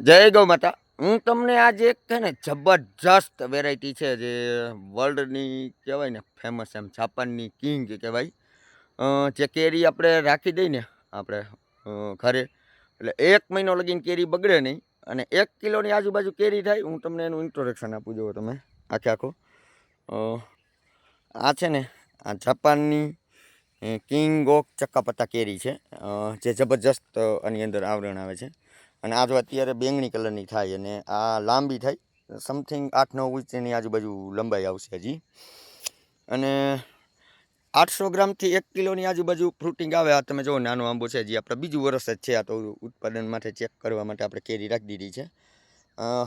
જય ગૌ માતા. હું તમને આજે એક છે ને જબરજસ્ત વેરાયટી છે જે વર્લ્ડની કહેવાય ને ફેમસ, એમ જાપાનની કિંગ કહેવાય. જે કેરી આપણે રાખી દઈ ને આપણે ઘરે, એટલે 1 મહિનો લગીને કેરી બગડે નહીં અને 1 કિલોની આજુબાજુ કેરી થાય. હું તમને એનું ઇન્ટ્રોડક્શન આપું. જુઓ તમે આખો આ છે ને આ જાપાનની કિંગ ઓફ ચક્કાપત્તા કેરી છે, જે જબરજસ્ત આની અંદર આવરણ આવે છે. અને આ જો અત્યારે બેંગણી કલરની થાય અને આ લાંબી થાય, સમથિંગ 8-9 ઇંચની આજુબાજુ લંબાઈ આવશે હજી. અને 800 ગ્રામથી 1 કિલોની આજુબાજુ ફ્રૂટિંગ આવે. આ તમે જુઓ નાનો આંબો છે, જે આપણે બીજું વરસ જ છે. આ તો ઉત્પાદન માટે ચેક કરવા માટે આપણે કેરી રાખી દીધી છે.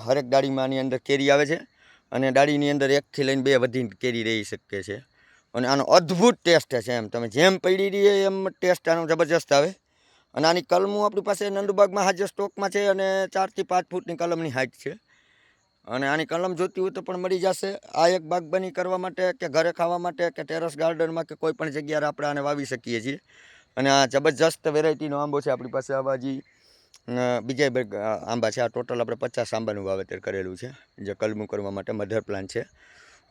હરેક ડાળીમાં આની અંદર કેરી આવે છે અને ડાળીની અંદર 1થી લઈને 2 વધીને કેરી રહી શકે છે. અને આનો અદ્ભુત ટેસ્ટ છે. એમ તમે જેમ પડી રહીએ એમ ટેસ્ટ આનો જબરજસ્ત આવે. અને આની કલમું આપણી પાસે નંદુબાગમાં હાજર સ્ટોકમાં છે અને 4 થી 5 ફૂટની કલમની હાઈટ છે. અને આની કલમ જોતી હોય તો પણ મળી જશે. આ એક બાગબાની કરવા માટે કે ઘરે ખાવા માટે કે ટેરેસ ગાર્ડનમાં કે કોઈ પણ જગ્યાએ આપણે આને વાવી શકીએ છીએ. અને આ જબરજસ્ત વેરાયટીનો આંબો છે આપણી પાસે. આવા હજી બીજા આંબા છે. આ ટોટલ આપણે 50 આંબાનું વાવેતર કરેલું છે, જે કલમું કરવા માટે મધર પ્લાન્ટ છે.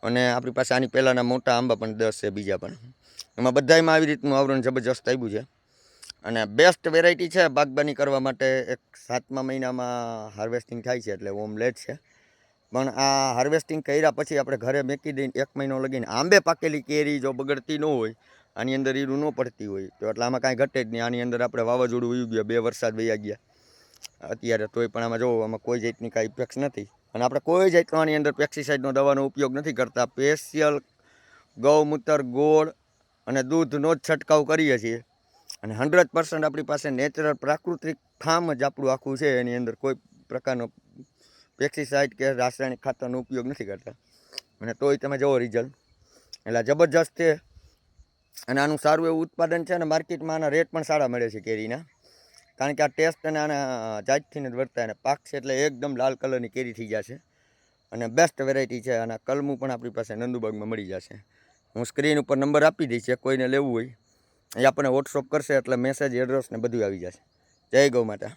અને આપણી પાસે આની પહેલાંના મોટા આંબા પણ 10 છે બીજા પણ. એમાં બધામાં આવી રીતનું આવરણ જબરજસ્ત આવ્યું છે. અને બેસ્ટ વેરાયટી છે બાગબાની કરવા માટે. એક 7મા મહિનામાં હાર્વેસ્ટિંગ થાય છે, એટલે ઓમ લેટ છે. પણ આ હાર્વેસ્ટિંગ કર્યા પછી આપણે ઘરે મેકી દઈને 1 મહિનો લગીને આંબે પાકેલી કેરી જો બગડતી ન હોય, આની અંદર ઈરું ન પડતી હોય, તો એટલે આમાં કાંઈ ઘટે જ નહીં. આની અંદર આપણે વાવાઝોડું વયું ગયા, 2 વરસાદ વયા ગયા અત્યારે, તોય પણ આમાં જોવો, આમાં કોઈ જાતની કાંઈ ઇફેક્ટ નથી. અને આપણે કોઈ જાતનો આની અંદર પેસ્ટિસાઇડનો દવાનો ઉપયોગ નથી કરતા. સ્પેશિયલ ગૌમૂત્ર, ગોળ અને દૂધનો જ છંટકાવ કરીએ છીએ. અને 100% આપણી પાસે નેચરલ પ્રાકૃતિક ફાર્મ જ આપણું આખું છે. એની અંદર કોઈ પ્રકારનો પેસ્ટિસાઇડ કે રાસાયણિક ખાતરનો ઉપયોગ નથી કરતા. અને તોય તમે જુઓ રિઝલ્ટ, એટલે જબરજસ્ત છે. અને આનું સારું એવું ઉત્પાદન છે. અને માર્કેટમાં આના રેટ પણ સારા મળે છે કેરીના, કારણ કે આ ટેસ્ટ અને આના જાતથીને જ વર્તાય. અને પાક છે એટલે એકદમ લાલ કલરની કેરી થઈ જશે. અને બેસ્ટ વેરાયટી છે. અને કલમું પણ આપણી પાસે નંદુબાગમાં મળી જશે. હું સ્ક્રીન ઉપર નંબર આપી દઈશ, કોઈને લેવું હોય એ આપણને વોટ્સઅપ કરશે એટલે મેસેજ, એડ્રેસ ને બધું આવી જશે. જય ગૌ માતા.